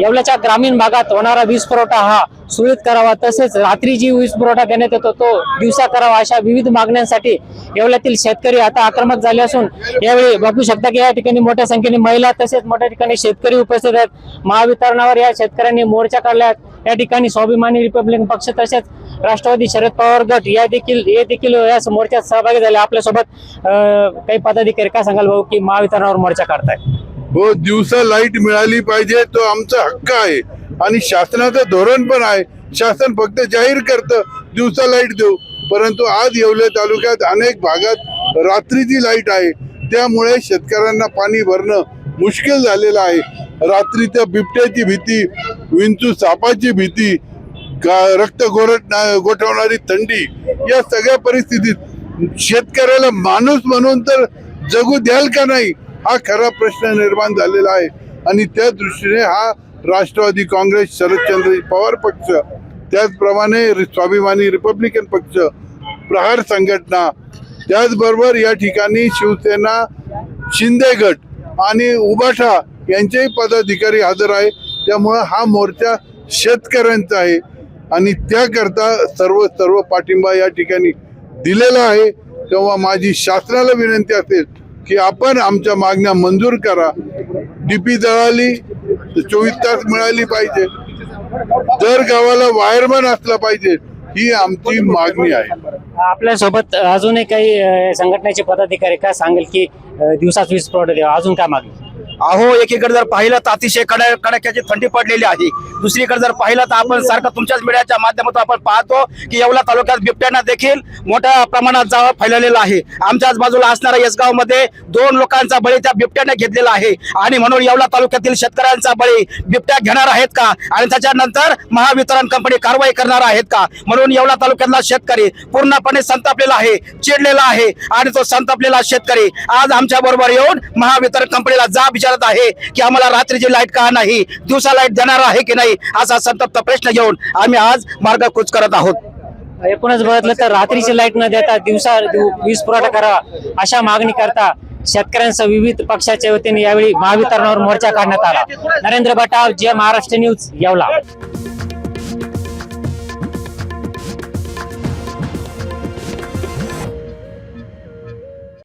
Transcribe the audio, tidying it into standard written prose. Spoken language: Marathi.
येवल्याच्या ग्रामीण भागात होणारा वीज पुरवठा हा सुरळीत करावा, तसेच रात्री जी वीज पुरवठा करण्यात येतो तो दिवसा करावा, अशा विविध मागण्यांसाठी येवल्यातील शेतकरी आता आक्रमक झाले असून यावेळी बघू शकता की या ठिकाणी मोठ्या संख्येने महिला तसेच मोठ्या ठिकाणी शेतकरी उपस्थित आहेत। महावितरणावर या शेतकऱ्यांनी मोर्चा काढला। या ठिकाणी स्वाभिमानी रिपब्लिकन पक्ष तसेच राष्ट्रवादी शरद पवार गट या देखील या मोर्चात सहभागी झाले। आपल्यासोबत काही पदाधिकारी, काय सांगाल भाऊ की महावितरणावर मोर्चा काढताय? हो, दिवसा लाईट मिळाली पाहिजे, तो आमचा हक्क आहे आणि शासनाचं धोरण पण आहे। शासन फक्त जाहीर करतं दिवसा लाईट देऊ, परंतु आज येवले तालुक्यात अनेक भागात रात्रीची लाईट आहे, त्यामुळे शेतकऱ्यांना पाणी भरणं मुश्किल झालेलं आहे। रात्रीच्या बिबट्याची भीती, विंचू सापाची भीती, रक्त गोठवणारी थंडी, या सगळ्या परिस्थितीत शेतकऱ्याला माणूस म्हणून तर जगू द्याल का नाही, हा खरा प्रश्न निर्माण झालेला आहे। आणि त्या दृष्टीने हा राष्ट्रवादी काँग्रेस, शरदचंद्र पवार पक्ष, त्याचप्रमाणे स्वाभिमानी रिपब्लिकन पक्ष, प्रहार संघटना, त्याचबरोबर या ठिकाणी शिवसेना, शिंदे गट आणि उबाठा यांचेही पदाधिकारी हजर आहे। त्यामुळे हा मोर्चा शेतकऱ्यांचा आहे आणि त्याकरता सर्व पाठिंबा या ठिकाणी दिलेला आहे। तेव्हा माझी शासनाला विनंती असेल की आपण आमच्या मागण्या मंजूर करा। डीपी जळाली तर 24 तास मिळाली पाहिजे, दर गावाला वायरमन असला पाहिजे, ही आमची मागणी आहे। आपल्यासोबत अजूनही काही संघटनेचे पदाधिकारी, काय सांगेल की दिवसाच वीज पुरवठा द्यावा, अजून काय मागणी? अहो, एकीकडे जर पाहिलं तर अतिशय कडाक्याची थंडी पडलेली आहे। दुसरीकडे जर पाहिलं तर आपण सारखं तुमच्याच मीडियाच्या माध्यमातून आपण पाहतो की येवला तालुक्यात बिबट्यांना देखील मोठ्या प्रमाणात जाळं फैललेलं आहे। आमच्याच बाजूला असणाऱ्या यसगाव मध्ये 2 लोकांचा बळी त्या बिबट्याने घेतलेला आहे आणि म्हणून येवला तालुक्यातील शेतकऱ्यांचा बळी बिबट्या घेणार आहेत का आणि त्याच्यानंतर महावितरण कंपनी कारवाई करणार आहेत का? म्हणून येवला तालुक्यातला शेतकरी पूर्णपणे संतापलेला आहे, चिडलेला आहे आणि तो संतापलेला शेतकरी आज आमच्या बरोबर येऊन महावितरण कंपनीला जाब विचारत आहे की आम्हाला रात्रीची लाईट का नाही, दिवसा लाईट देणार आहे की नाही, असा संतप्त प्रश्न घेऊन आम्ही आज मार्गक्रमण करत आहोत। एकूणच बघितलं तर रात्रीची लाईट न देता दिवसा वीज पुरवठा करावा, अशा मागणी करता शेतकऱ्यांसह विविध पक्षाच्या वतीने यावेळी महावितरणावर मोर्चा काढण्यात आला। नरेंद्र बटाव, जे महाराष्ट्र न्यूज, येवला।